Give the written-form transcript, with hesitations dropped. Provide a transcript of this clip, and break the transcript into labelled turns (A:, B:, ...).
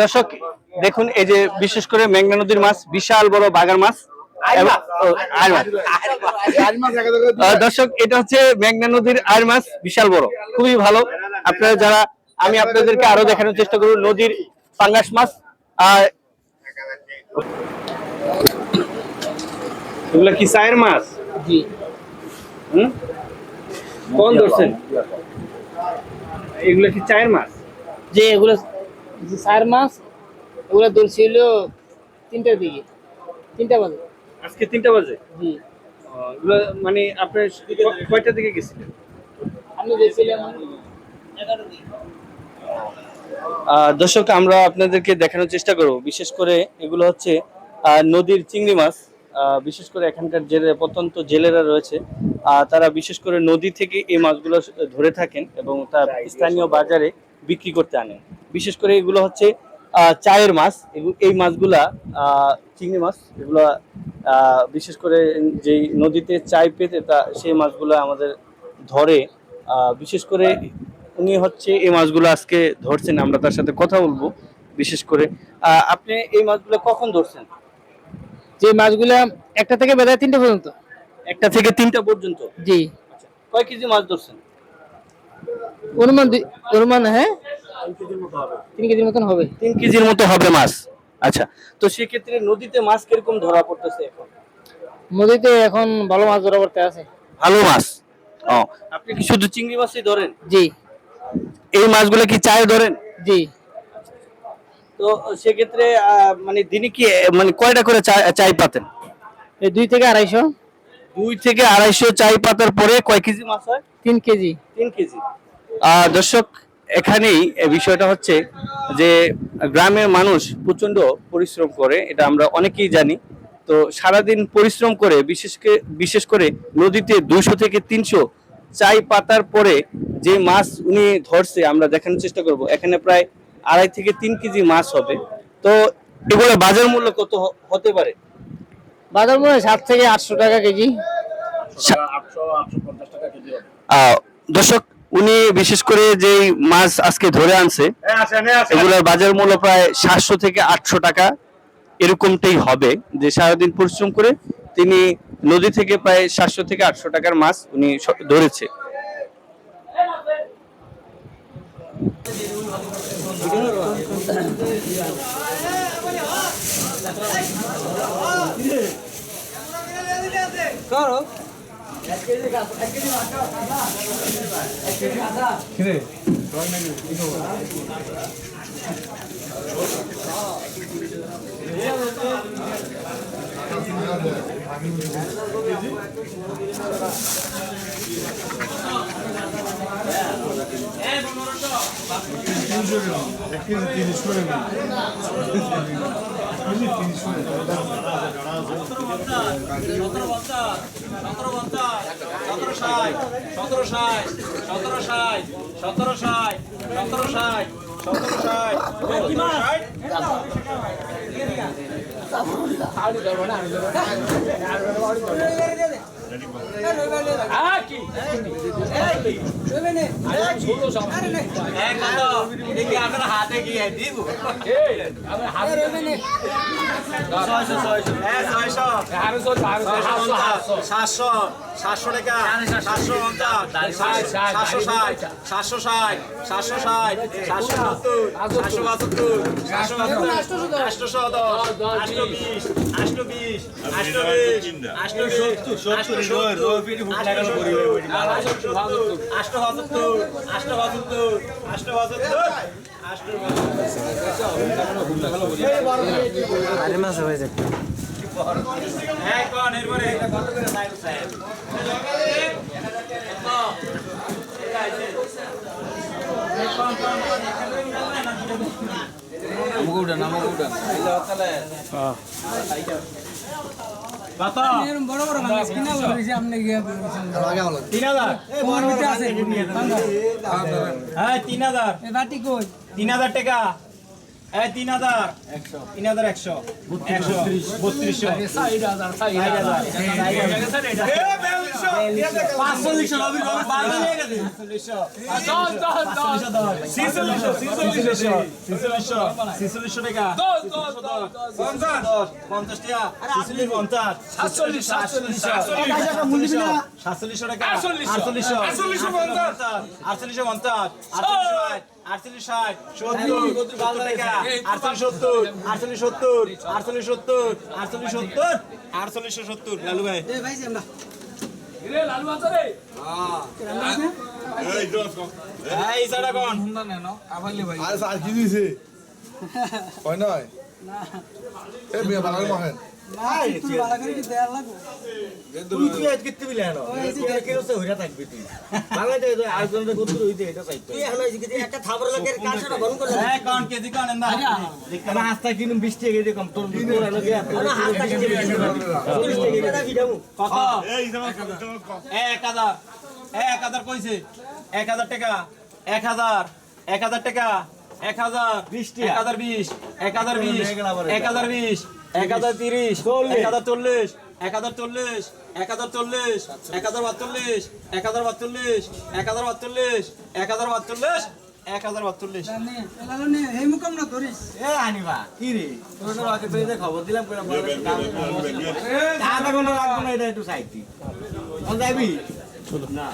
A: দর্শক দেখুন, এই যে বিশেষ করে মেঘনা নদীর মাছ, বিশাল বড় বাগার মাছ। দর্শক, এটা হচ্ছে মেঘনা নদীর আয়ের মাছ, বিশাল বড়, খুবই ভালো। আপনারা যারা, আমি আপনাদেরকে আরো দেখানোর চেষ্টা করব নদীর পাঙ্গাস মাছ। আর এগুলা কি চায়ের মাছ?
B: জি।
A: কোন ধরছেন? এগুলা কি চায়ের মাছ?
B: যে এগুলো চার মাছ, এগুলো ধরছিল 3টার দিকে, 3টা বাজে।
A: আজকে 3টা বাজে?
B: জি।
A: এগুলো মানে আপনার কয়টার দিকে গেছিলেন?
B: আমি গেছিলাম 11টার দিকে।
A: দর্শক, আমরা আপনাদেরকে দেখানোর চেষ্টা করব, বিশেষ করে এগুলো হচ্ছে নদীর চিংড়ি মাছ। বিশেষ করে এখানকার প্রত্যন্ত জেলেরা রয়েছে, তারা বিশেষ করে নদী থেকে এই মাছগুলো ধরে থাকেন এবং তা স্থানীয় বাজারে বিক্রি করতে আনেন। বিশেষ করে এগুলো হচ্ছে চায়ের মাছ। এই মাছগুলা চিংড়ি মাছ, এগুলা বিশেষ করে যে নদীতে চাই পেতে সেই মাছগুলো আমাদের ধরে। বিশেষ করে উনি হচ্ছে এই মাছগুলো আজকে ধরছেন, আমরা তার সাথে কথা বলবো। বিশেষ করে আপনি এই মাছগুলো কখন ধরছেন?
B: যে মাছগুলা 1টা থেকে বেলা 3টা পর্যন্ত।
A: 1টা থেকে 3টা পর্যন্ত?
B: জি।
A: আচ্ছা, কয় কেজি মাছ ধরছেন?
B: অনুমান হ্যাঁ 3 কেজির মতন হবে।
A: 3 কেজির মতো হবে মাছ। আচ্ছা, তো সেক্ষেত্রে নদীতে মাছ কিরকম ধরা পড়তেছে এখন?
B: নদীতে এখন ভালো মাছ ধরা পড়তে আছে।
A: ভালো মাছ? ও, আপনি কি শুধু চিংড়ি মাছই ধরেন?
B: জি।
A: এই মাছগুলো কি চায়ে ধরেন?
B: জি।
A: তো সেক্ষেত্রে মানে দিনে কি মানে কয়টা করে চাই পাতেন?
B: এই 2 থেকে 250।
A: 2 থেকে 250 চাই পাতার পরে কয় কেজি মাছ হয়?
B: 3 কেজি।
A: 3 কেজি। দর্শক, এখানেই বিষয়টা হচ্ছে যে গ্রামের মানুষ প্রচন্ড পরিশ্রম করে, এটা আমরা অনেকেই জানি। তো সারাদিন পরিশ্রম করে বিশেষ করে নদীতে 200 থেকে 300 চাই পাতার পরে যে মাছ উনি ধরছে, আমরা দেখানোর চেষ্টা করব। এখানে প্রায় 2.5 থেকে 3 কেজি মাছ হবে। তো এগুলো বাজার মূল্য কত হতে পারে?
B: বাজার মূল্য 7 থেকে 800 টাকা কেজি।
A: দর্শক, উনি বিশেষ করে যে মাছ আজকে ধরে আনছে, এগুলোর বাজার মূল্য প্রায় 700 থেকে 800 টাকা এরকমটাই হবে। যে সারাদিন পরিশ্রম করে তিনি নদী থেকে প্রায় 700 থেকে 800 টাকার মাছ উনি ধরেছে।
B: বড় বড় মাছ কিনা বলেছি আপনি গিয়ে
A: 3000।
B: কোন ভিতরে আছে?
A: হ্যাঁ 3000।
B: এ বাটি কই?
A: 3000 টাকা।
C: এই 3000 3100 3200 লালু ভাই এই সাড়া কোন
D: আর কি দিছে হয় নয় এ বিয়া বালার মহেন
C: তুই তুই আজ কিত্তে বিলে হলো তুই কে রসে হইরা থাকবি তুই বাংলাতে আর কোন গুত্র হইতে এটা চাইতো তুই হলো যে একটা থাবর লাগের কাশটা বন্ধ করে হ্যাঁ কোন কেজি কোন না দেখতে না হাসতা কিনুম 20 টাকা দিয়ে কম তোর তোর হলো গিয়া না হাসতা কিনুম 20 টাকা ভিডিও কত এই 1000 কইছে 1000 টাকা 1000 টাকা 1020 1020 1030 1040 1040 1040 এ আনিবা কি রে তোর আগে পেয়ে খবর দিলাম কইরা বলে আধা ঘন্টা লাগবে না এটা একটু সাইড দি কোন যাবি না